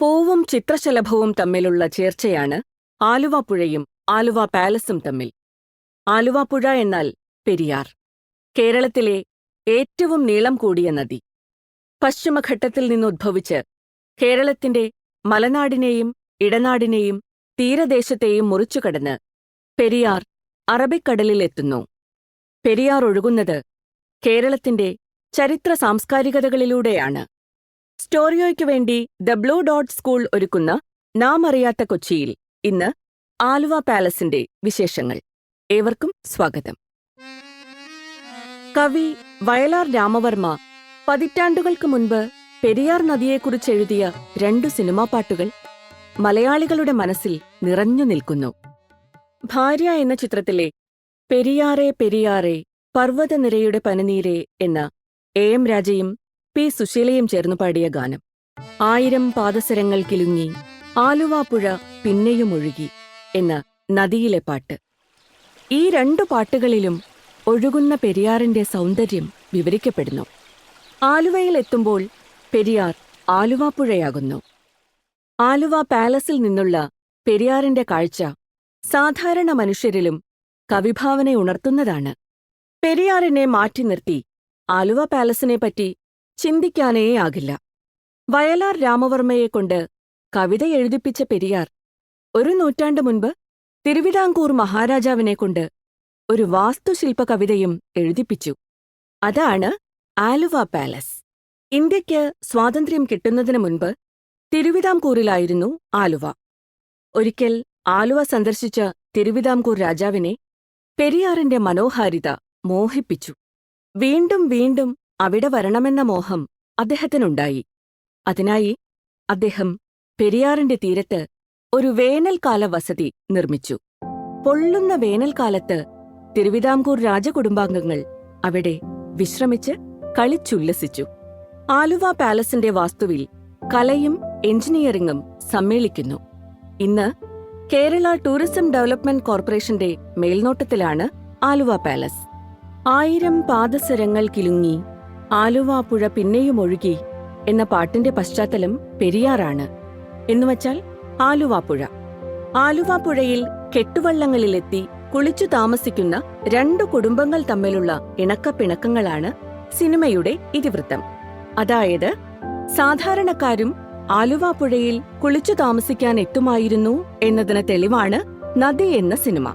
പൂവും ചിത്രശലഭവും തമ്മിലുള്ള ചേർച്ചയാണ് ആലുവാപ്പുഴയും ആലുവ പാലസും തമ്മിൽ. ആലുവാപ്പുഴ എന്നാൽ പെരിയാർ, കേരളത്തിലെ ഏറ്റവും നീളം കൂടിയ നദി. പശ്ചിമഘട്ടത്തിൽ നിന്നുദ്ഭവിച്ച് കേരളത്തിന്റെ മലനാടിനെയും ഇടനാടിനെയും തീരദേശത്തെയും മുറിച്ചുകടന്ന് പെരിയാർ അറബിക്കടലിലെത്തുന്നു. പെരിയാർ ഒഴുകുന്നത് കേരളത്തിന്റെ ചരിത്ര സാംസ്കാരികതകളിലൂടെയാണ്. സ്റ്റോറിയോയ്ക്കു വേണ്ടി ദ ബ്ലൂ ഡോട്ട് സ്കൂൾ ഒരുക്കുന്ന നാം അറിയാത്ത കൊച്ചിയിൽ ഇന്ന് ആലുവ പാലസിന്റെ വിശേഷങ്ങൾ. ഏവർക്കും സ്വാഗതം. കവി വയലാർ രാമവർമ്മ പതിറ്റാണ്ടുകൾക്ക് മുൻപ് പെരിയാർ നദിയെക്കുറിച്ചെഴുതിയ 2 സിനിമാ പാട്ടുകൾ മലയാളികളുടെ മനസ്സിൽ നിറഞ്ഞു നിൽക്കുന്നു. ഭാര്യ എന്ന ചിത്രത്തിലെ പെരിയാറേ പെരിയാറേ പർവ്വതനിരയുടെ പനിനീരേ എന്ന എം രാജയും പി സുശീലയും ചേർന്നു പാടിയ ഗാനം, 1000 പാദസരങ്ങൾ കിലുങ്ങി ആലുവാപ്പുഴ പിന്നെയും ഒഴുകി എന്ന നദിയിലെ പാട്ട്. ഈ 2 പാട്ടുകളിലും ഒഴുകുന്ന പെരിയാറിന്റെ സൗന്ദര്യം വിവരിക്കപ്പെടുന്നു. ആലുവയിലെത്തുമ്പോൾ പെരിയാർ ആലുവാപ്പുഴയാകുന്നു. ആലുവ പാലസിൽ നിന്നുള്ള പെരിയാറിന്റെ കാഴ്ച സാധാരണ മനുഷ്യരിലും കവിഭാവനയുണർത്തുന്നതാണ്. പെരിയാറിനെ മാറ്റി നിർത്തി ആലുവ പാലസിനെപ്പറ്റി ചിന്തിക്കാനേയാകില്ല. വയലാർ രാമവർമ്മയെക്കൊണ്ട് കവിത എഴുതിപ്പിച്ച പെരിയാർ 1 നൂറ്റാണ്ട് മുൻപ് തിരുവിതാംകൂർ മഹാരാജാവിനെക്കൊണ്ട് ഒരു വാസ്തുശില്പ കവിതയും എഴുതിപ്പിച്ചു. അതാണ് ആലുവ പാലസ്. ഇന്ത്യയ്ക്ക് സ്വാതന്ത്ര്യം കിട്ടുന്നതിന് മുൻപ് തിരുവിതാംകൂറിലായിരുന്നു ആലുവ. ഒരിക്കൽ ആലുവ സന്ദർശിച്ച തിരുവിതാംകൂർ രാജാവിനെ പെരിയാറിന്റെ മനോഹാരിത മോഹിപ്പിച്ചു. വീണ്ടും വീണ്ടും അവിടെ വരണമെന്ന മോഹം അദ്ദേഹത്തിനുണ്ടായി. അതിനായി അദ്ദേഹം പെരിയാറിന്റെ തീരത്ത് ഒരു വേനൽക്കാല വസതി നിർമ്മിച്ചു. പൊള്ളുന്ന വേനൽക്കാലത്ത് തിരുവിതാംകൂർ രാജകുടുംബാംഗങ്ങൾ അവിടെ വിശ്രമിച്ച് കളിച്ചുല്ലസിച്ചു. ആലുവ പാലസിന്റെ വാസ്തുവിൽ കലയും എഞ്ചിനീയറിംഗും സമ്മേളിക്കുന്നു. ഇന്ന് കേരള ടൂറിസം ഡെവലപ്മെന്റ് കോർപ്പറേഷന്റെ മേൽനോട്ടത്തിലാണ് ആലുവ പാലസ്. 1000 പാദസരങ്ങൾ കിലുങ്ങി ആലുവാപ്പുഴ പിന്നെയും ഒഴുകി എന്ന പാട്ടിന്റെ പശ്ചാത്തലം പെരിയാറാണ്. എന്നുവച്ചാൽ ആലുവാപ്പുഴ. ആലുവാപ്പുഴയിൽ കെട്ടുവള്ളങ്ങളിലെത്തി കുളിച്ചു താമസിക്കുന്ന 2 കുടുംബങ്ങൾ തമ്മിലുള്ള ഇണക്കപ്പിണക്കങ്ങളാണ് സിനിമയുടെ ഇതിവൃത്തം. അതായത് സാധാരണക്കാരും ആലുവാപ്പുഴയിൽ കുളിച്ചു താമസിക്കാൻ എത്തുമായിരുന്നു എന്നതിന് തെളിവാണ് നദി എന്ന സിനിമ.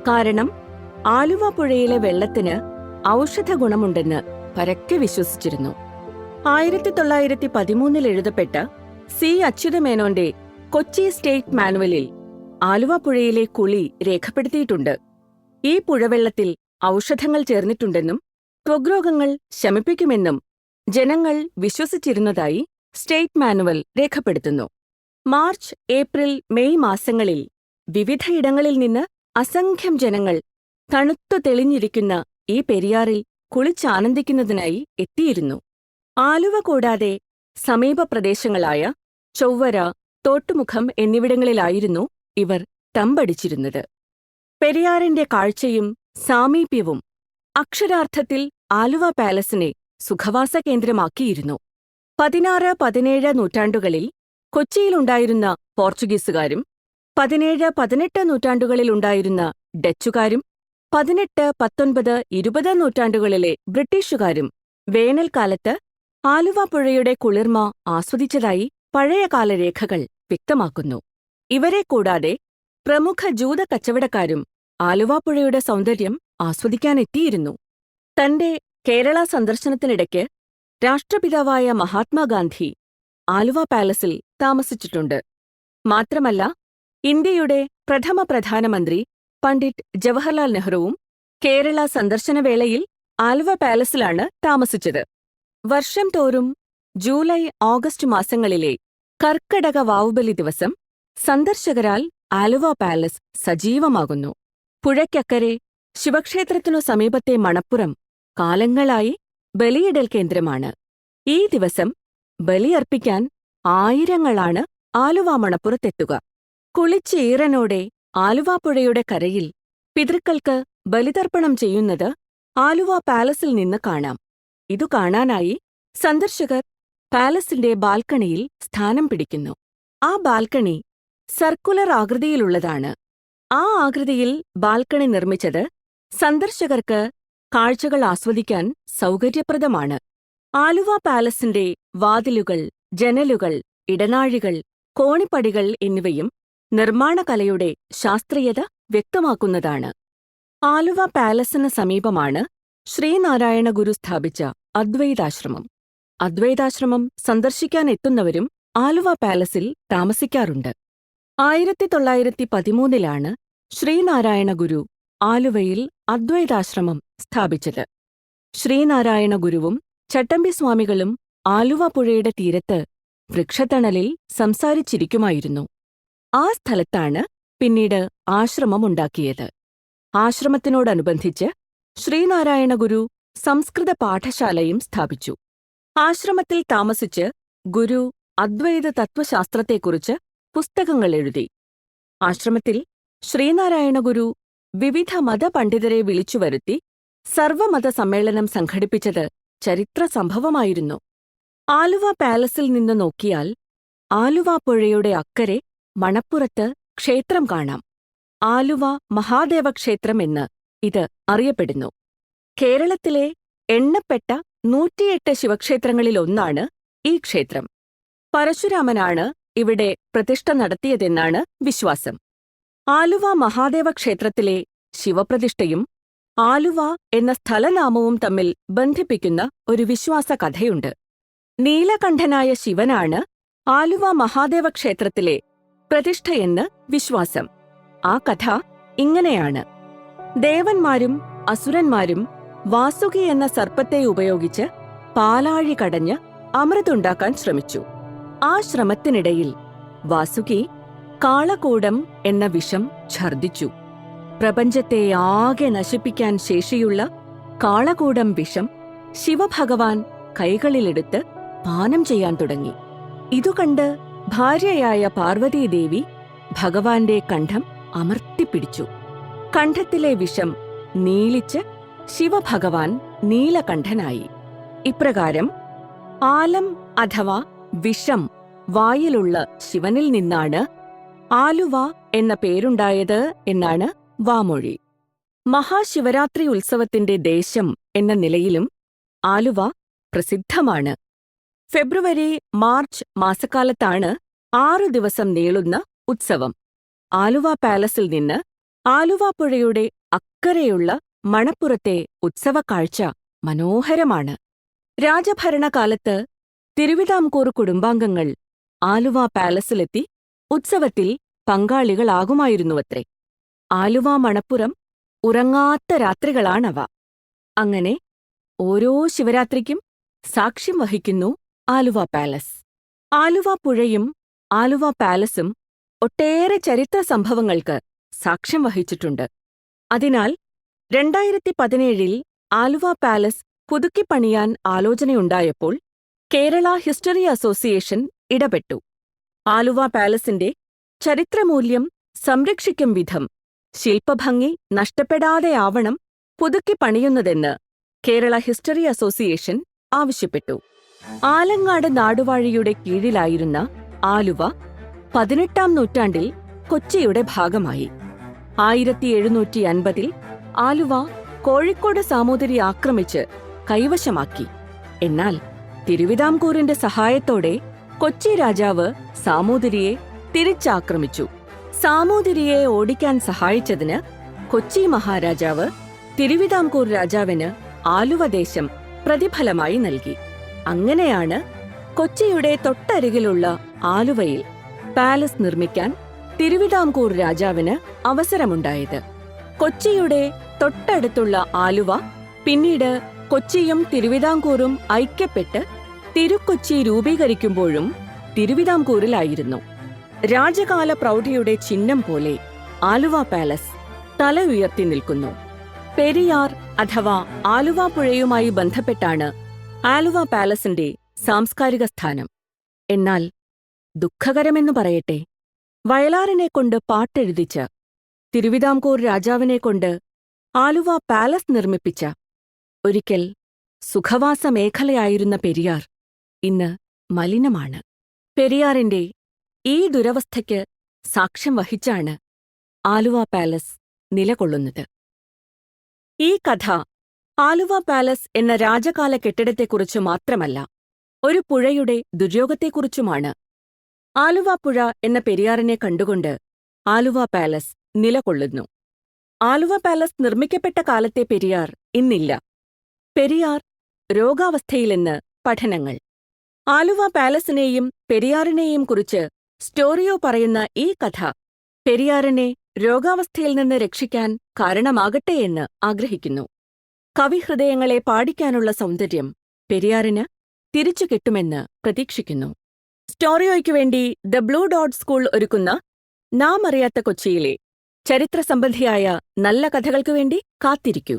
കാരണം ആലുവാപ്പുഴയിലെ വെള്ളത്തിന് ഔഷധ ഗുണമുണ്ടെന്ന് പരക്കെ വിശ്വസിച്ചിരുന്നു. 1913 എഴുതപ്പെട്ട സി അച്യുതമേനോന്റെ കൊച്ചി സ്റ്റേറ്റ് മാനുവലിൽ ആലുവാപ്പുഴയിലെ കുളി രേഖപ്പെടുത്തിയിട്ടുണ്ട്. ഈ പുഴവെള്ളത്തിൽ ഔഷധങ്ങൾ ചേർന്നിട്ടുണ്ടെന്നും ത്വഗ്രോഗങ്ങൾ ശമിപ്പിക്കുമെന്നും ജനങ്ങൾ വിശ്വസിച്ചിരുന്നതായി സ്റ്റേറ്റ് മാനുവൽ രേഖപ്പെടുത്തുന്നു. മാർച്ച്, ഏപ്രിൽ, മെയ് മാസങ്ങളിൽ വിവിധയിടങ്ങളിൽ നിന്ന് അസംഖ്യം ജനങ്ങൾ തണുത്തു തെളിഞ്ഞിരിക്കുന്ന ഈ പെരിയാറിൽ കുളിച്ചാനന്ദിക്കുന്നതിനായി എത്തിയിരുന്നു. ആലുവ കൂടാതെ സമീപ പ്രദേശങ്ങളായ ചൊവ്വര, തോട്ടുമുഖം എന്നിവിടങ്ങളിലായിരുന്നു ഇവർ തമ്പടിച്ചിരുന്നത്. പെരിയാറിന്റെ കാഴ്ചയും സാമീപ്യവും അക്ഷരാർത്ഥത്തിൽ ആലുവ പാലസിനെ സുഖവാസ കേന്ദ്രമാക്കിയിരുന്നു. 16, 17 നൂറ്റാണ്ടുകളിൽ കൊച്ചിയിലുണ്ടായിരുന്ന പോർച്ചുഗീസുകാരും 17, 18 നൂറ്റാണ്ടുകളിലുണ്ടായിരുന്ന ഡച്ചുകാരും 18, 19, 20 നൂറ്റാണ്ടുകളിലെ ബ്രിട്ടീഷുകാരും വേനൽക്കാലത്ത് ആലുവാപ്പുഴയുടെ കുളിർമ ആസ്വദിച്ചതായി പഴയകാല രേഖകൾ വ്യക്തമാക്കുന്നു. ഇവരെ കൂടാതെ പ്രമുഖ ജൂത കച്ചവടക്കാരും ആലുവാപ്പുഴയുടെ സൗന്ദര്യം ആസ്വദിക്കാനെത്തിയിരുന്നു. തന്റെ കേരള സന്ദർശനത്തിനിടയ്ക്ക് രാഷ്ട്രപിതാവായ മഹാത്മാഗാന്ധി ആലുവ പാലസിൽ താമസിച്ചിട്ടുണ്ട്. മാത്രമല്ല, ഇന്ത്യയുടെ പ്രഥമ പ്രധാനമന്ത്രി പണ്ഡിറ്റ് ജവഹർലാൽ നെഹ്റുവും കേരള സന്ദർശനവേളയിൽ ആലുവ പാലസിലാണ് താമസിച്ചത്. വർഷം തോറും ജൂലൈ, ഓഗസ്റ്റ് മാസങ്ങളിലെ കർക്കടക വാവുബലി ദിവസം സന്ദർശകരാൽ ആലുവ പാലസ് സജീവമാകുന്നു. പുഴയ്ക്കക്കരെ ശിവക്ഷേത്രത്തിനു സമീപത്തെ മണപ്പുറം കാലങ്ങളായി ബലിയിടൽ കേന്ദ്രമാണ്. ഈ ദിവസം ബലിയർപ്പിക്കാൻ ആയിരങ്ങളാണ് ആലുവ മണപ്പുറത്തെത്തുക. കുളിച്ചീറനോടെ ആലുവാപ്പുഴയുടെ കരയിൽ പിതൃക്കൾക്ക് ബലിതർപ്പണം ചെയ്യുന്നത് ആലുവ പാലസിൽ നിന്ന് കാണാം. ഇതു കാണാനായി സന്ദർശകർ പാലസിന്റെ ബാൽക്കണിയിൽ സ്ഥാനം പിടിക്കുന്നു. ആ ബാൽക്കണി സർക്കുലർ ആകൃതിയിലുള്ളതാണ്. ആ ആകൃതിയിൽ ബാൽക്കണി നിർമ്മിച്ചത് സന്ദർശകർക്ക് കാഴ്ചകൾ ആസ്വദിക്കാൻ സൗകര്യപ്രദമാണ്. ആലുവ പാലസിന്റെ വാതിലുകൾ, ജനലുകൾ, ഇടനാഴികൾ, കോണിപ്പടികൾ എന്നിവയും നിർമ്മാണകലയുടെ ശാസ്ത്രീയത വ്യക്തമാക്കുന്നതാണ്. ആലുവ പാലസിന് സമീപമാണ് ശ്രീനാരായണ ഗുരു സ്ഥാപിച്ച അദ്വൈതാശ്രമം. അദ്വൈതാശ്രമം സന്ദർശിക്കാനെത്തുന്നവരും ആലുവ പാലസിൽ താമസിക്കാറുണ്ട്. 1913 ശ്രീനാരായണ ഗുരു ആലുവയിൽ അദ്വൈതാശ്രമം സ്ഥാപിച്ചത്. ശ്രീനാരായണ ഗുരുവും ചട്ടമ്പിസ്വാമികളും ആലുവ പുഴയുടെ തീരത്ത് വൃക്ഷത്തണലിൽ സംസാരിച്ചിരിക്കുമായിരുന്നു. ആ സ്ഥലത്താണ് പിന്നീട് ആശ്രമമുണ്ടാക്കിയത്. ആശ്രമത്തിനോടനുബന്ധിച്ച് ശ്രീനാരായണ ഗുരു സംസ്കൃത പാഠശാലയും സ്ഥാപിച്ചു. ആശ്രമത്തിൽ താമസിച്ച് ഗുരു അദ്വൈത തത്വശാസ്ത്രത്തെക്കുറിച്ച് പുസ്തകങ്ങൾ എഴുതി. ആശ്രമത്തിൽ ശ്രീനാരായണ ഗുരു വിവിധ മതപണ്ഡിതരെ വിളിച്ചുവരുത്തി സർവമത സമ്മേളനം സംഘടിപ്പിച്ചത് ചരിത്ര സംഭവമായിരുന്നു. ആലുവ പാലസിൽ നിന്ന് നോക്കിയാൽ ആലുവ പുഴയുടെ അക്കരെ മണപ്പുറത്ത് ക്ഷേത്രം കാണാം. ആലുവ മഹാദേവക്ഷേത്രം എന്ന് ഇത് അറിയപ്പെടുന്നു. കേരളത്തിലെ എണ്ണപ്പെട്ട 108 ശിവക്ഷേത്രങ്ങളിലൊന്നാണ് ഈ ക്ഷേത്രം. പരശുരാമനാണ് ഇവിടെ പ്രതിഷ്ഠ നടത്തിയതെന്നാണ് വിശ്വാസം. ആലുവ മഹാദേവ ക്ഷേത്രത്തിലെ ശിവപ്രതിഷ്ഠയും ആലുവ എന്ന സ്ഥലനാമവും തമ്മിൽ ബന്ധിപ്പിക്കുന്ന ഒരു വിശ്വാസ കഥയുണ്ട്. നീലകണ്ഠനായ ശിവനാണ് ആലുവ മഹാദേവ ക്ഷേത്രത്തിലെ പ്രതിഷ്ഠയെന്ന് വിശ്വാസം. ആ കഥ ഇങ്ങനെയാണ്. ദേവന്മാരും അസുരന്മാരും വാസുകി എന്ന സർപ്പത്തെ ഉപയോഗിച്ച് പാലാഴി കടഞ്ഞ് അമൃതുണ്ടാക്കാൻ ശ്രമിച്ചു. ആ ശ്രമത്തിനിടയിൽ വാസുകി കാളകൂടം എന്ന വിഷം ഛർദിച്ചു. പ്രപഞ്ചത്തെ ആകെ നശിപ്പിക്കാൻ ശേഷിയുള്ള കാളകൂടം വിഷം ശിവഭഗവാൻ കൈകളിലെടുത്ത് പാനം ചെയ്യാൻ തുടങ്ങി. ഇതുകണ്ട് ഭാര്യയായ പാർവതീദേവി ഭഗവാന്റെ കണ്ഠം അമർത്തിപ്പിടിച്ചു. കണ്ഠത്തിലെ വിഷം നീലിച്ച് ശിവഭഗവാൻ നീലകണ്ഠനായി. ഇപ്രകാരം ആലം അഥവാ വിഷം വായിലുള്ള ശിവനിൽ നിന്നാണ് ആലുവ എന്ന പേരുണ്ടായത് എന്നാണ് വാമൊഴി. മഹാശിവരാത്രി ഉത്സവത്തിന്റെ ദേശം എന്ന നിലയിലും ആലുവ പ്രസിദ്ധമാണ്. ഫെബ്രുവരി, മാർച്ച് മാസക്കാലത്താണ് 6 ദിവസം നീളുന്ന ഉത്സവം. ആലുവ പാലസിൽ നിന്ന് ആലുവ പുഴയുടെ അക്കരെയുള്ള മണപ്പുറത്തെ ഉത്സവക്കാഴ്ച മനോഹരമാണ്. രാജഭരണകാലത്ത് തിരുവിതാംകൂർ കുടുംബാംഗങ്ങൾ ആലുവ പാലസിലെത്തി ഉത്സവത്തിൽ പങ്കാളികളാകുമായിരുന്നുവത്രേ. ആലുവ മണപ്പുറം ഉറങ്ങാത്ത രാത്രികളാണവ. അങ്ങനെ ഓരോ ശിവരാത്രിക്കും സാക്ഷ്യം വഹിക്കുന്നു ആലുവ പാലസ്. ആലുവ പുഴയും ആലുവ പാലസും ഒട്ടേറെ ചരിത്ര സംഭവങ്ങൾക്ക് സാക്ഷ്യം വഹിച്ചിട്ടുണ്ട്. അതിനാൽ 2017 ആലുവ പാലസ് പുതുക്കിപ്പണിയാൻ ആലോചനയുണ്ടായപ്പോൾ കേരള ഹിസ്റ്ററി അസോസിയേഷൻ ഇടപെട്ടു. ആലുവ പാലസിന്റെ ചരിത്രമൂല്യം സംരക്ഷിക്കും വിധം ശില്പഭംഗി നഷ്ടപ്പെടാതെയാവണം പുതുക്കിപ്പണിയുന്നതെന്ന് കേരള ഹിസ്റ്ററി അസോസിയേഷൻ ആവശ്യപ്പെട്ടു. ആലങ്ങാട് നാടുവാഴിയുടെ കീഴിലായിരുന്ന ആലുവ 18ാം നൂറ്റാണ്ടിൽ കൊച്ചിയുടെ ഭാഗമായി. 1750 ആലുവ കോഴിക്കോട് സാമൂതിരി ആക്രമിച്ച് കൈവശമാക്കി. എന്നാൽ തിരുവിതാംകൂറിന്റെ സഹായത്തോടെ കൊച്ചി രാജാവ് സാമൂതിരിയെ തിരിച്ചാക്രമിച്ചു. സാമൂതിരിയെ ഓടിക്കാൻ സഹായിച്ചതിന് കൊച്ചി മഹാരാജാവ് തിരുവിതാംകൂർ രാജാവിന് ആലുവദേശം പ്രതിഫലമായി നൽകി. അങ്ങനെയാണ് കൊച്ചിയുടെ തൊട്ടരികിലുള്ള ആലുവയിൽ പാലസ് നിർമ്മിക്കാൻ തിരുവിതാംകൂർ രാജാവിന് അവസരമുണ്ടായത്. കൊച്ചിയുടെ തൊട്ടടുത്തുള്ള ആലുവ പിന്നീട് കൊച്ചിയും തിരുവിതാംകൂറും ഐക്യപ്പെട്ട് തിരുക്കൊച്ചി രൂപീകരിക്കുമ്പോഴും തിരുവിതാംകൂറിലായിരുന്നു. രാജകാല പ്രൗഢിയുടെ ചിഹ്നം പോലെ ആലുവ പാലസ് തല ഉയർത്തി നിൽക്കുന്നു. പെരിയാർ അഥവാ ആലുവ പുഴയുമായി ബന്ധപ്പെട്ടാണ് ആലുവ പാലസിന്റെ സാംസ്കാരിക സ്ഥാനം. എന്നാൽ ദുഃഖകരമെന്നു പറയട്ടെ, വയലാറിനെക്കൊണ്ട് പാട്ടെഴുതിച്ച, തിരുവിതാംകൂർ രാജാവിനെക്കൊണ്ട് ആലുവ പാലസ് നിർമ്മിപ്പിച്ച, ഒരിക്കൽ സുഖവാസ മേഖലയായിരുന്ന പെരിയാർ ഇന്ന് മലിനമാണ്. പെരിയാറിന്റെ ഈ ദുരവസ്ഥയ്ക്ക് സാക്ഷ്യം വഹിച്ചാണ് ആലുവ പാലസ് നിലകൊള്ളുന്നത്. ഈ കഥ ആലുവ പാലസ് എന്ന രാജകാല കെട്ടിടത്തെക്കുറിച്ചു മാത്രമല്ല, ഒരു പുഴയുടെ ദുര്യോഗത്തെക്കുറിച്ചുമാണ്. ആലുവ പുഴ എന്ന പെരിയാറിനെ കണ്ടുകൊണ്ട് ആലുവ പാലസ് നിലകൊള്ളുന്നു. ആലുവ പാലസ് നിർമ്മിക്കപ്പെട്ട കാലത്തെ പെരിയാർ ഇന്നില്ല. പെരിയാർ രോഗാവസ്ഥയിലെന്ന് പഠനങ്ങൾ. ആലുവ പാലസിനെയും പെരിയാറിനെയും കുറിച്ച് സ്റ്റോറിയോ പറയുന്ന ഈ കഥ പെരിയാറിനെ രോഗാവസ്ഥയിൽ നിന്ന് രക്ഷിക്കാൻ കാരണമാകട്ടെയെന്ന് ആഗ്രഹിക്കുന്നു. കവിഹൃദയങ്ങളെ പാടിക്കാനുള്ള സൗന്ദര്യം പെരിയാറിന് തിരിച്ചു കിട്ടുമെന്ന് പ്രതീക്ഷിക്കുന്നു. സ്റ്റോറിയോയ്ക്കു വേണ്ടി ദ ബ്ലൂ ഡോട്ട് സ്കൂൾ ഒരുക്കുന്ന നാം അറിയാത്ത കൊച്ചിയിലെ ചരിത്രസംബന്ധിയായ നല്ല കഥകൾക്കു വേണ്ടി കാത്തിരിക്കൂ.